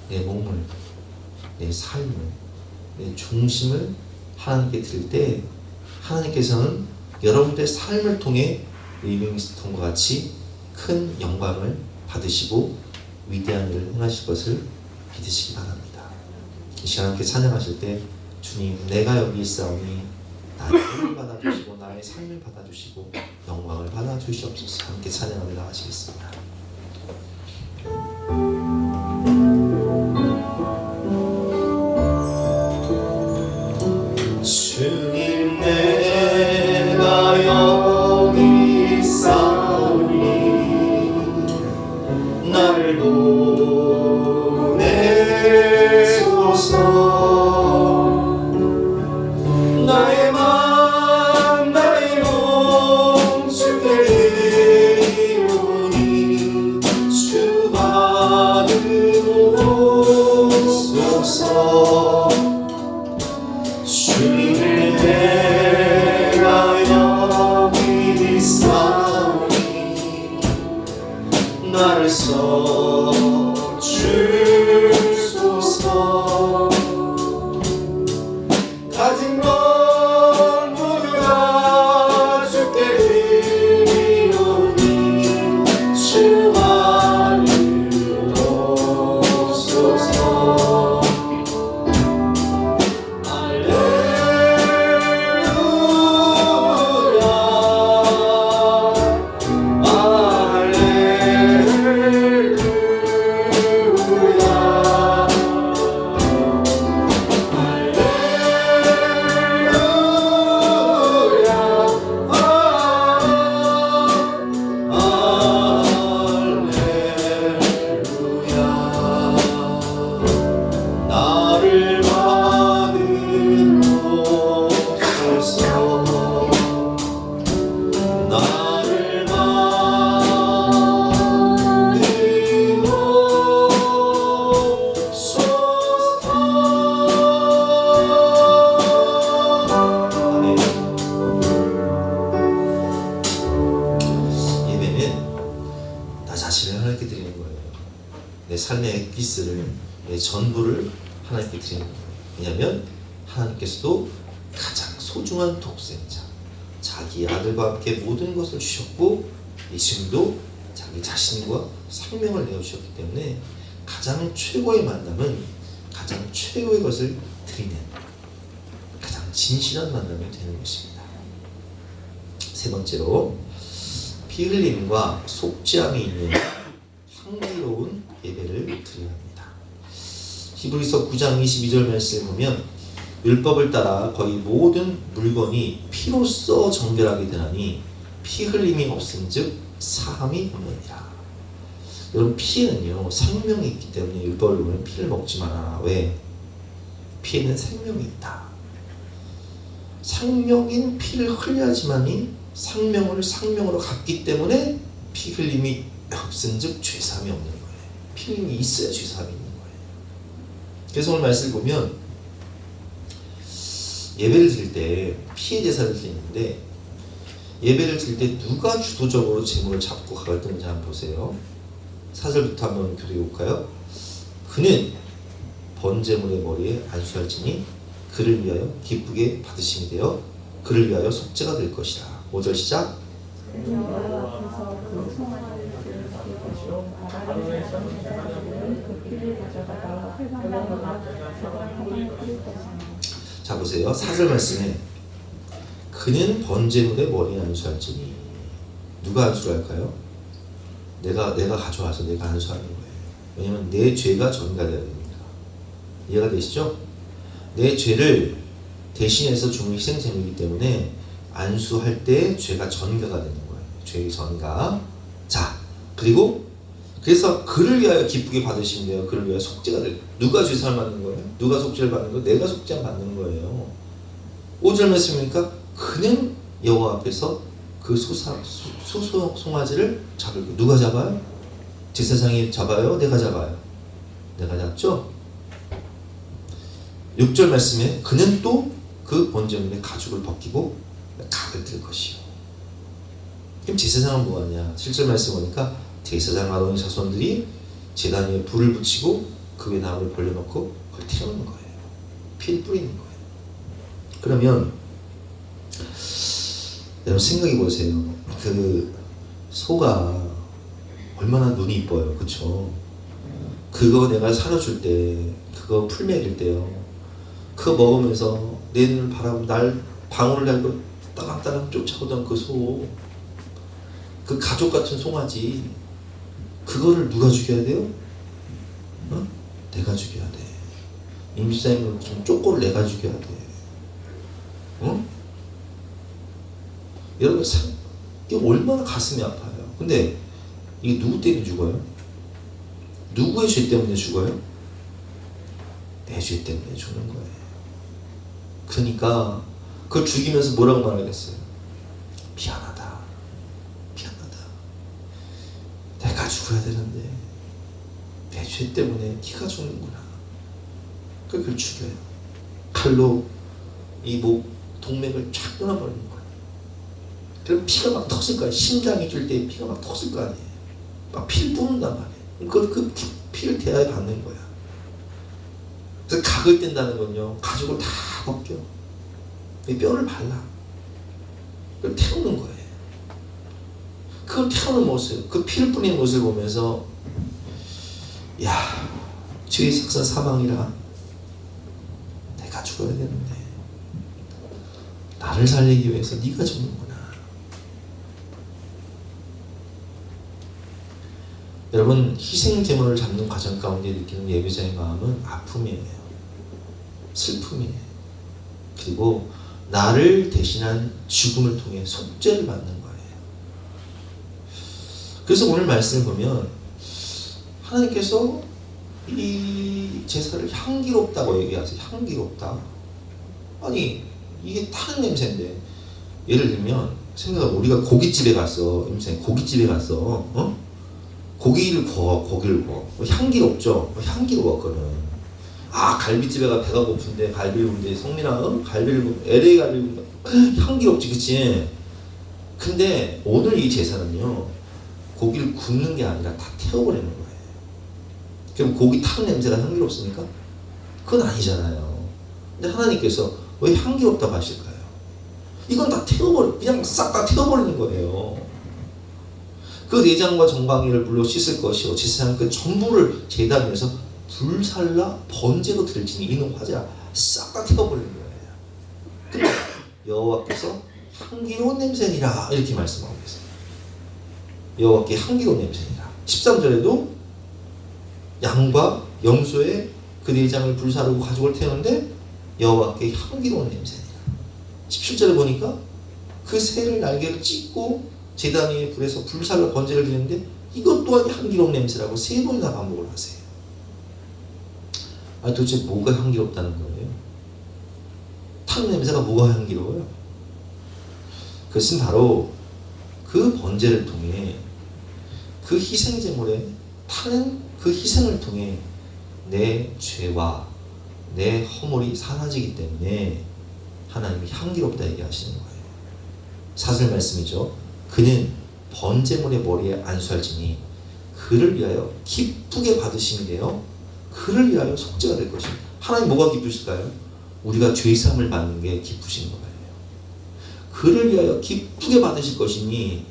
내 몸을, 내 삶을, 내 중심을 하나님께 드릴 때 하나님께서는 여러분들의 삶을 통해 리빙스턴과 같이 큰 영광을 받으시고 위대한 일을 행하실 것을 믿으시기 바랍니다. 이 시간 함께 찬양하실 때 주님, 내가 여기 있사오니 나의 몸을 받아주시고 나의 삶을 받아주시고 영광을 받아주시옵소서. 함께 찬양하며 나가시겠습니다. 주님, 내가 여기 있사오니 나를 보내소서. 나의 맘 나의 몸 주께 드리오니 주 받으옵소서. 주님, 내가 여기 있사오니 나를 써주소서. 가진 것 모두 다 주께 드리오니 주 받으옵소서. 나를 받으옵소서. 나를 받으옵소서. 아멘. 예배는 나 자신을 하나님께 드리는 거예요. 내 삶의 엑기스를, 내 전부를 하나님께 드리는 거예요. 왜냐하면 하나님께서도 가장 소중한 독생자, 자기 아들과 함께 모든 것을 주셨고 예수님도 자기 자신과 생명을 내어주셨기 때문에 가장 최고의 만남은 가장 최고의 것을 드리는 가장 진실한 만남이 되는 것입니다. 세 번째로 피 흘림과 속죄함이 있는 향기로운 예배를 드려야 합니다. 히브리서 9장 22절 말씀을 보면 율법을 따라 거의 모든 물건이 피로써 정결하게 되나니 피 흘림이 없은즉 사함이 없느니라. 여러분, 피에는요 생명이 있기 때문에 율법을 보면 피를 먹지 마라. 왜? 피에는 생명이 있다. 생명인 피를 흘려야지만이 상명으로 갚기 때문에 피 흘림이 없은즉 죄사함이 없는 거예요. 피 흘림이 있어야 죄사함이 있는 거예요. 그래서 오늘 말씀을 보면 예배를 드릴 때 피의 제사를 드리는데 예배를 드릴 때 누가 주도적으로 제물을 잡고 가갈등인지 한번 보세요. 4절부터 한번 교독해 볼까요? 그는 번제물의 머리에 안수할지니 그를 위하여 기쁘게 받으심이 되어 그를 위하여 속죄가 될 것이다. 5절 시작. 여호와께서 그 송아지를 드릴 것이요 아론의 son 제사장은 그 피를 가져다가 회당에다가 제단에 뿌릴 것이며. 자 보세요. 4절 말씀에 그는 번제물의 머리에 안수할지니 누가 안수를 할까요? 내가 가져와서 내가 안수하는 거예요. 왜냐면 내 죄가 전가되어야 됩니다. 이해가 되시죠? 내 죄를 대신해서 주는 희생제물이기 때문에 안수할 때 죄가 전가가 되는 거예요. 죄의 전가. 자, 그리고 그래서 그를 위하여 기쁘게 받으시면 돼요. 그를 위하여 속죄가 될. 누가 죄사를 받는 거예요? 누가 속죄를 받는 거예요? 내가 속죄를 받는 거예요. 5절 말씀이니까 그는 여호와 앞에서 그 송아지를 잡을 거예요. 누가 잡아요? 제사장이 잡아요? 내가 잡아요? 내가 잡죠? 6절 말씀에 그는 또 그 번제물의 가죽을 벗기고 각을 들 것이요. 그럼 제사장은 뭐하냐? 7절 말씀 보니까 제사장 아론의 자손들이 제단 위에 불을 붙이고 그 위에 나무를 벌려놓고 그걸 태우는 거예요. 피를 뿌리는 거예요. 그러면 여러분 생각해 보세요. 그 소가 얼마나 눈이 이뻐요. 그쵸? 그거 내가 사려줄 때 그거 풀 먹일 때요. 그거 먹으면서 내 눈을 바라보고 날 방울을 달고 따랑따랑 쫓아오던 그 소, 그 가족 같은 송아지, 그거를 누가 죽여야 돼요? 어? 내가 죽여야 돼. 임시사님은 좀 쪼꼬를 내가 죽여야 돼. 어? 여러분, 이게 얼마나 가슴이 아파요. 근데 이게 누구 때문에 죽어요? 누구의 죄 때문에 죽어요? 내 죄 때문에 죽는 거예요. 그러니까 그걸 죽이면서 뭐라고 말하겠어요? 미안하다. 미안하다. 내가 죽어야 되는데 내 죄 때문에 네가 죽는구나. 그걸 죽여요. 칼로 이 목 동맥을 쫙 끊어버리는 거예요. 그럼 피가 막 터질 거예요. 심장이 뛸 때 피가 막 터질 거 아니에요. 막 피를 뿜는단 말이에요. 그 피를 대하에 받는 거야. 그래서 각을 뗀다는 건요, 가죽을 다 벗겨. 뼈를 발라. 그걸 태우는 거예요. 그걸 태우는 모습, 그 피를 뿌리는 모습을 보면서, 야, 죄의 삭사 사망이라 내가 죽어야 되는데 나를 살리기 위해서 네가 죽는구나. 여러분, 희생 제물을 잡는 과정 가운데 느끼는 예배자의 마음은 아픔이에요. 슬픔이에요. 그리고 나를 대신한 죽음을 통해 속죄를 받는 거예요. 그래서 오늘 말씀을 보면 하나님께서 이 제사를 향기롭다고 얘기하세요. 향기롭다. 아니, 이게 타는 냄새인데, 예를 들면 생각해, 우리가 고깃집에 갔어. 고깃집에 갔어. 어? 고기를 구워. 향기롭죠? 향기로웠거든. 아, 갈비집에 가 배가 고픈데 갈비를 굽는데 성민아, 갈비를 LA 갈비를 향기롭지, 그치? 근데 오늘 이 제사는요, 고기를 굽는 게 아니라 다 태워버리는 거예요. 그럼 고기 타는 냄새가 향기롭습니까? 그건 아니잖아요. 근데 하나님께서 왜 향기롭다고 하실까요? 이건 다 태워버려, 그냥 싹 다 태워버리는 거예요. 그 내장과 정강이를 물로 씻을 것이요 제사장 그 전부를 제단 위에서 불살라 번제로 들지니 이는 화제라 싹 다 태워버리는 거예요. 근데 여호와께서 향기로운 냄새니라 이렇게 말씀하고 계세요. 여호와께 향기로운 냄새니라. 13절에도 양과 염소의 그 내장을 불사르고 가죽을 태우는데 여호와께 향기로운 냄새니라. 17절에 보니까 그 새를 날개를 찢고 제단 위에 불에서 불살라 번제를 드리는데 이것 또한 향기로운 냄새라고 3번이나 반복을 하세요. 아니 도대체 뭐가 향기롭다는 거예요? 탕 냄새가 뭐가 향기로워요? 그것은 바로 그 번제를 통해 그 희생제물에 타는 그 희생을 통해 내 죄와 내 허물이 사라지기 때문에 하나님이 향기롭다 얘기하시는 거예요. 사슬 말씀이죠. 그는 번제물의 머리에 안수할지니 그를 위하여 기쁘게 받으심이 되어 그를 위하여 속죄가 될 것입니다. 하나님 뭐가 기쁘실까요? 우리가 죄사함을 받는 게 기쁘신 거예요. 그를 위하여 기쁘게 받으실 것이니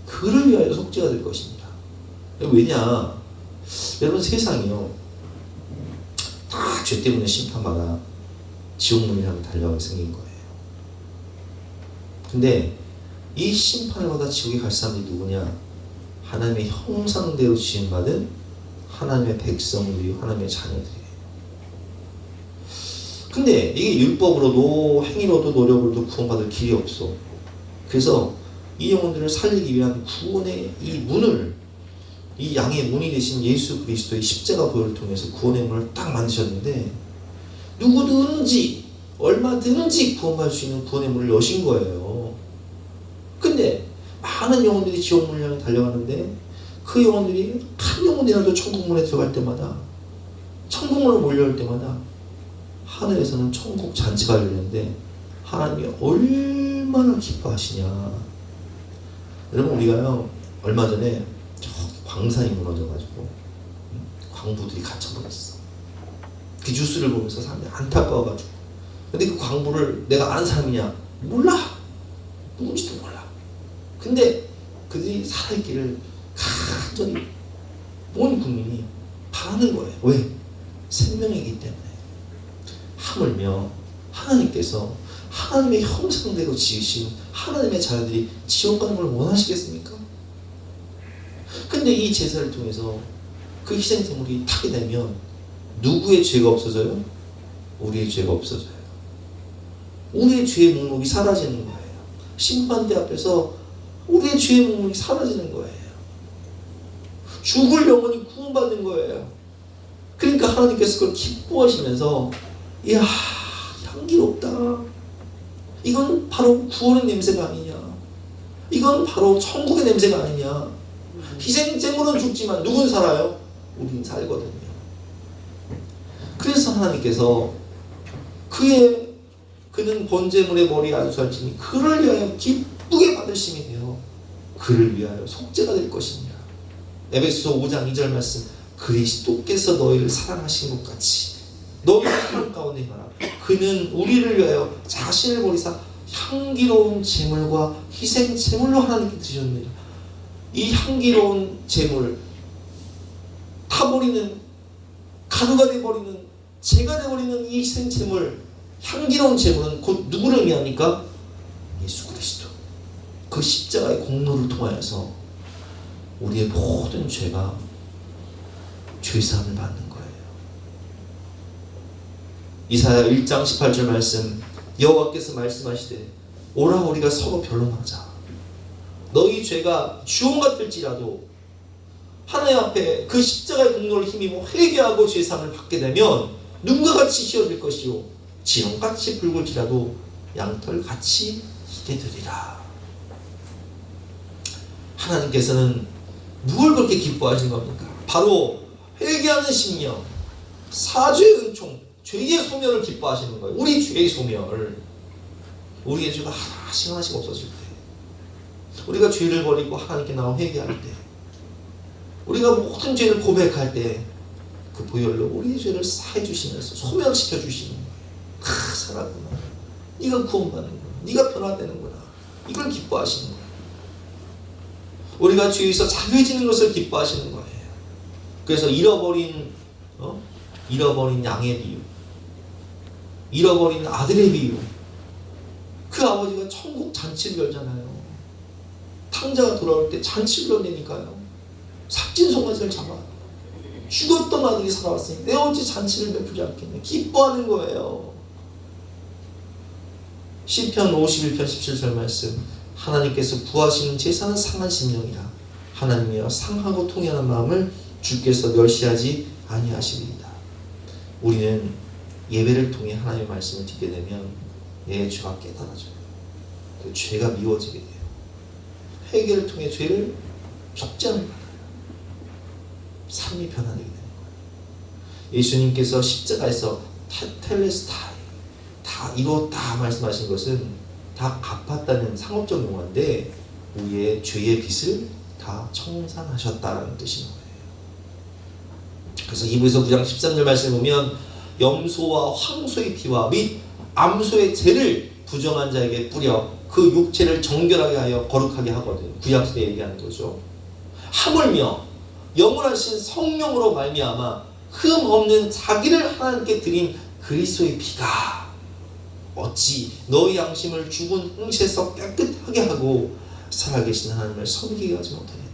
그를 위하여 속죄가 될 것입니다. 왜냐? 여러분 세상이요 다 죄 때문에 심판받아 지옥문을 향해 달려가게 생긴 거예요. 근데 이 심판을 받아 지옥에 갈 사람들이 누구냐? 하나님의 형상대로 지음받은 하나님의 백성들이요 하나님의 자녀들이에요. 근데 이게 율법으로도 행위로도 노력으로도 구원받을 길이 없어. 그래서 이 영혼들을 살리기 위한 구원의 이 문을, 이 양의 문이 되신 예수 그리스도의 십자가 보혈을 통해서 구원의 문을 딱 만드셨는데 누구든지 얼마든지 구원받을 수 있는 구원의 문을 여신 거예요. 근데 많은 영혼들이 지옥문을 향해 달려가는데 그 영혼들이 한 영혼이라도 천국문에 들어갈 때마다 천국문으로 몰려올 때마다 하늘에서는 천국 잔치가 열리는데 하나님이 얼마나 기뻐하시냐. 여러분 우리가요 얼마 전에 광산이 무너져가지고 광부들이 갇혀버렸어. 그 뉴스를 보면서 사람들이 안타까워가지고 근데 그 광부를 내가 아는 사람이냐? 몰라. 누군지도 몰라. 근데 그들이 살아있기를 간절히 온 국민이 바라는 거예요. 왜? 생명이기 때문에. 하물며 하나님께서 하나님의 형상대로 지으신 하나님의 자녀들이 지옥 가는 걸 원하시겠습니까? 근데 이 제사를 통해서 그 희생제물이 타게 되면 누구의 죄가 없어져요? 우리의 죄가 없어져요. 우리의 죄의 목록이 사라지는 거예요. 심판대 앞에서 우리의 죄의 목록이 사라지는 거예요. 죽을 영혼이 구원받는 거예요. 그러니까 하나님께서 그걸 기뻐하시면서 이야 향기롭다. 이건 바로 구원의 냄새가 아니냐. 이건 바로 천국의 냄새가 아니냐. 희생제물은 죽지만 누군 살아요? 우린 살거든요. 그래서 하나님께서 그는 번제물의 머리에 안수할지니 그를 위하여 기쁘게 받으심이 되어 그를 위하여 속죄가 될 것입니다. 에베소서 5장 2절 말씀 그리스도께서 너희를 사랑하신 것 같이 너희를 사랑 가운데 가라. 그는 우리를 위하여 자신을 버리사 향기로운 제물과 희생 제물로 하나님께 드리셨느니라. 이 향기로운 제물 타버리는 가루가 되어버리는 재가 되어버리는 이 희생 제물 향기로운 제물은 곧 누구를 의미합니까? 예수 그리스도. 그 십자가의 공로를 통하여서 우리의 모든 죄가 죄사함을 받는 거예요. 이사야 1장 18절 말씀 여호와께서 말씀하시되 오라 우리가 서로 변론하자. 너희 죄가 주홍 같을지라도 하나님 앞에 그 십자가의 공로를 힘입어 회개하고 죄사함을 받게 되면 눈과 같이 휘어질 것이요 지렁같이 붉을지라도 양털같이 희게 되리라. 하나님께서는 무엇을 그렇게 기뻐하시는 겁니까? 바로 회개하는 심령, 사죄의 은총, 죄의 소멸을 기뻐하시는 거예요. 우리 죄의 소멸. 우리의 죄가 하나씩 하나씩 없어질 때, 우리가 죄를 버리고 하나님께 나와 회개할 때, 우리가 모든 죄를 고백할 때 그 보혈로 우리의 죄를 사해 주시면서 소멸시켜 주시는 거예요. 살았구나. 네가 구원받는구나. 네가 변화되는구나. 이걸 기뻐하시는 거예요. 우리가 주위에서 자유해지는 것을 기뻐하시는 거예요. 그래서 잃어버린 양의 비유, 잃어버린 아들의 비유, 그 아버지가 천국 잔치를 열잖아요. 탕자가 돌아올 때 잔치를 열내니까요. 삭진송아지를 잡아 죽었던 아들이 살아왔으니 내 어찌 잔치를 베푸지 않겠냐, 기뻐하는 거예요. 시편 51편 17절 말씀, 하나님께서 구하시는 제사는 상한 심령이라 하나님이여 상하고 통연한 마음을 주께서 멸시하지 아니하시리이다. 우리는 예배를 통해 하나님의 말씀을 듣게 되면 내 죄가 깨달아져요. 그 죄가 미워지게 돼요. 회개를 통해 죄를 속죄하는 거예요. 삶이 변화되게 되는 거예요. 예수님께서 십자가에서 텔레스타이, 다 이뤘다 말씀하신 것은 다 갚았다는 상업적 용어인데 우리의 죄의 빚을 다 청산하셨다는 뜻인 거예요. 그래서 히브리서 9장 13절 말씀을 보면 염소와 황소의 피와 및 암소의 죄를 부정한 자에게 뿌려 그 육체를 정결하게 하여 거룩하게 하거든. 구약시대에 얘기하는 거죠. 하물며 영원하신 성령으로 말미암아 흠 없는 자기를 하나님께 드린 그리스도의 피가 어찌 너희 양심을 죽은 행실에서 깨끗하게 하고 살아계신 하나님을 섬기게 하지 못하겠느냐.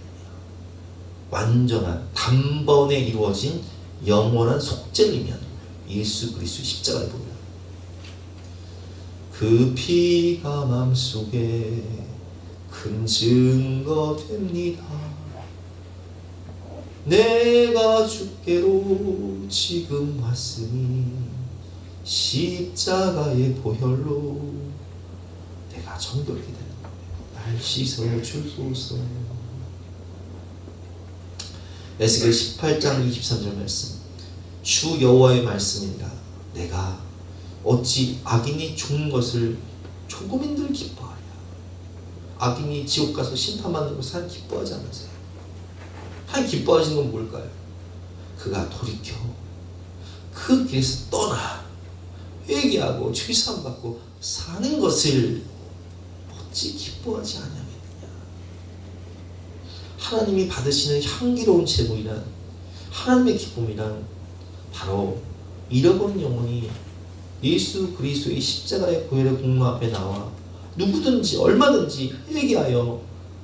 완전한 단번에 이루어진 영원한 속죄를 의미하는 거예요. 예수 그리스도의 십자가에 보면 그 피가 마음속에 큰 증거 됩니다. 내가 주께로 지금 왔으니 십자가의 보혈로 내가 정결케 되는 거예요. 날 씻어주소서. 에스겔 18장 23절 말씀, 주 여호와의 말씀이니라. 내가 어찌 악인이 죽는 것을 조금인들 기뻐하랴. 악인이 지옥 가서 심판받는 것을 하나님 기뻐하지 않으세요? 하나님 기뻐하시는 건 뭘까요? 그가 돌이켜 그 길에서 떠나 회개하고 죄사함 받고 사는 것을 어찌 기뻐하지 않냐면요. 하나님이 받으시는 향기로운 제물이란, 하나님의 기쁨이란 바로 잃어버린 영혼이 예수 그리스도의 십자가의 보혈의 공로 앞에 나와 누구든지 얼마든지 회개하여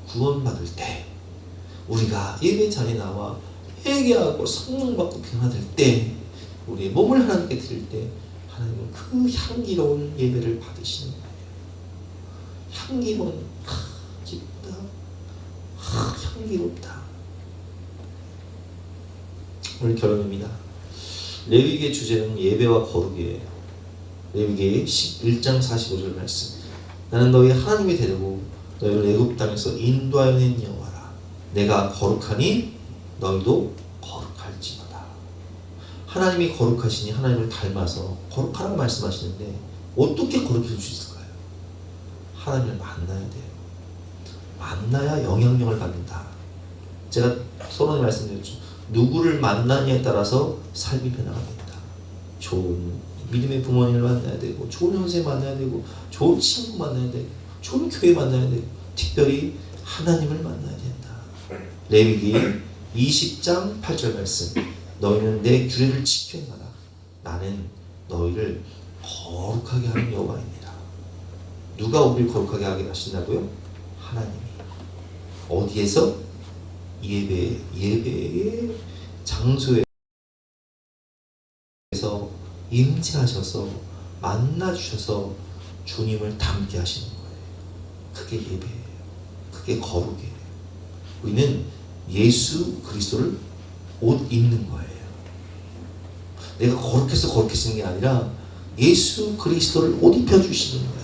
구원받을 때, 우리가 예배 자리에 나와 회개하고 성령 받고 변화될 때, 우리의 몸을 하나님께 드릴 때 하나님은 그 향기로운 예배를 받으시는 거예요. 향기로운, 기쁘다, 향기롭다. 오늘 결론입니다. 레위기의 주제는 예배와 거룩이에요. 레위기 1장 45절 말씀, 나는 너희 하나님이 되려고 너희를 애굽 땅에서 인도하여 낸 여호와라. 내가 거룩하니 너희도 거룩할지어다. 하나님이 거룩하시니 하나님을 닮아서 거룩하라고 말씀하시는데 어떻게 거룩해질 수 있을까요? 하나님을 만나야 돼요. 만나야 영향력을 받는다. 제가 서론에 말씀드렸죠. 누구를 만나냐에 따라서 삶이 변화합니다. 좋은 믿음의 부모님을 만나야 되고, 좋은 형제 만나야 되고, 좋은 친구 만나야 되고, 좋은 교회 만나야 되고, 특별히 하나님을 만나야 된다. 레위기 20장 8절 말씀, 너희는 내 규례를 지켜야 하라. 나는 너희를 거룩하게 하는 여호와입니다. 누가 우리를 거룩하게 하게 하신다고요? 하나님이. 어디에서? 예배의 장소에서 임재하셔서 만나주셔서 주님을 닮게 하시는 거예요. 그게 예배예요. 그게 거룩이에요. 우리는 예수 그리스도를 옷 입는 거예요. 내가 거룩해서 거룩해지는 게 아니라 예수 그리스도를 옷 입혀주시는 거예요.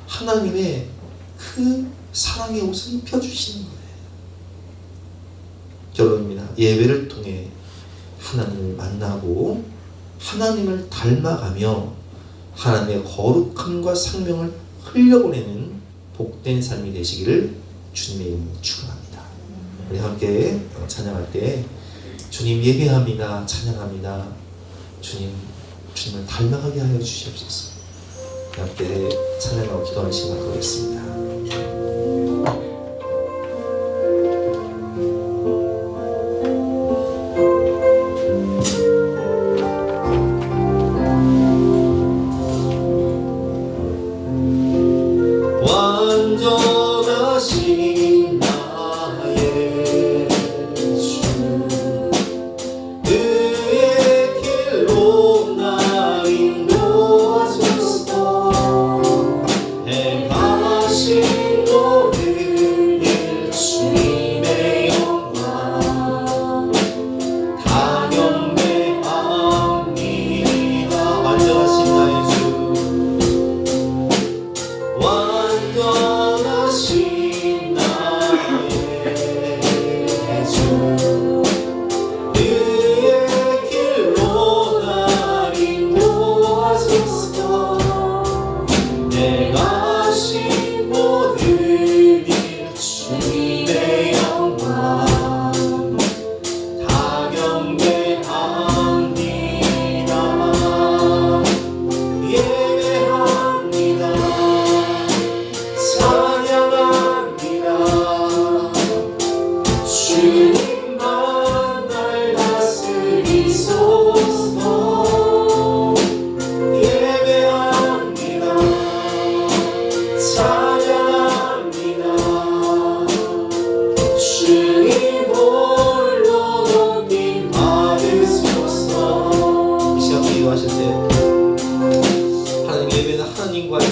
하나님의 그 사랑의 옷을 입혀주시는 거예요. 결론입니다. 예배를 통해 하나님을 만나고 하나님을 닮아가며 하나님의 거룩함과 생명을 흘려보내는 복된 삶이 되시기를 주님의 이름으로 축원합니다. 우리 함께 찬양할 때 주님 예배합니다, 찬양합니다. 주님을 닮아가게 하여 주시옵소서. 함께 찬양하고 기도하는 시간 갖겠습니다. 기도하실 때 하나님 예배는 하나님과의